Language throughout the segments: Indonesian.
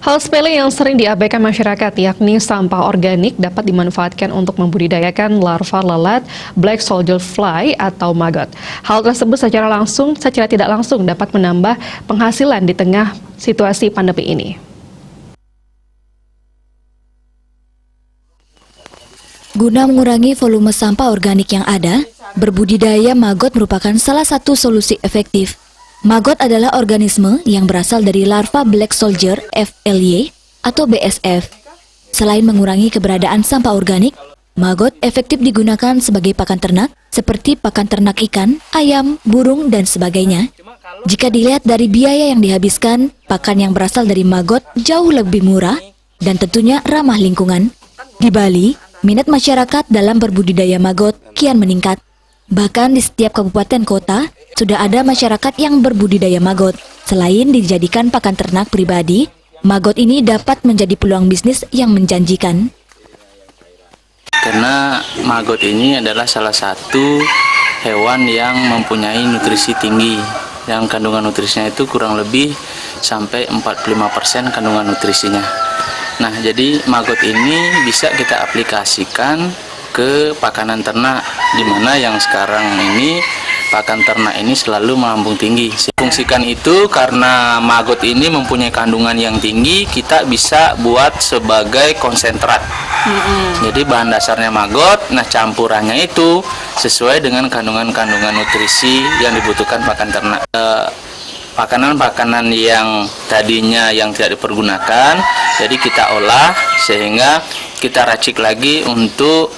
Hal sepele yang sering diabaikan masyarakat, yakni sampah organik dapat dimanfaatkan untuk membudidayakan larva lalat black soldier fly atau maggot. Hal tersebut secara tidak langsung dapat menambah penghasilan di tengah situasi pandemi ini. Guna mengurangi volume sampah organik yang ada, berbudidaya maggot merupakan salah satu solusi efektif. Maggot adalah organisme yang berasal dari larva black soldier FLY atau BSF. Selain mengurangi keberadaan sampah organik, maggot efektif digunakan sebagai pakan ternak seperti pakan ternak ikan, ayam, burung, dan sebagainya. Jika dilihat dari biaya yang dihabiskan, pakan yang berasal dari maggot jauh lebih murah dan tentunya ramah lingkungan. Di Bali, minat masyarakat dalam berbudidaya maggot kian meningkat. Bahkan di setiap kabupaten kota, sudah ada masyarakat yang berbudidaya maggot. Selain dijadikan pakan ternak pribadi, maggot ini dapat menjadi peluang bisnis yang menjanjikan. Karena maggot ini adalah salah satu hewan yang mempunyai nutrisi tinggi. Yang kandungan nutrisinya itu kurang lebih sampai 45% kandungan nutrisinya. Nah, jadi maggot ini bisa kita aplikasikan ke pakanan ternak, di mana yang sekarang ini pakan ternak ini selalu melambung tinggi. Fungsikan itu karena maggot ini mempunyai kandungan yang tinggi, kita bisa buat sebagai konsentrat. Jadi bahan dasarnya maggot, nah campurannya itu sesuai dengan kandungan-kandungan nutrisi yang dibutuhkan pakan ternak. Pakanan-pakanan yang tadinya yang tidak dipergunakan, jadi kita olah sehingga kita racik lagi untuk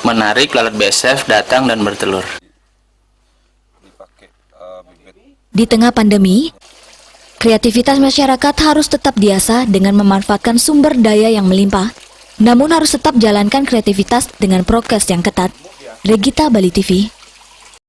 menarik lalat BSF datang dan bertelur. Di tengah pandemi, kreativitas masyarakat harus tetap diasah dengan memanfaatkan sumber daya yang melimpah. Namun harus tetap jalankan kreativitas dengan prokes yang ketat. Regita, Bali TV.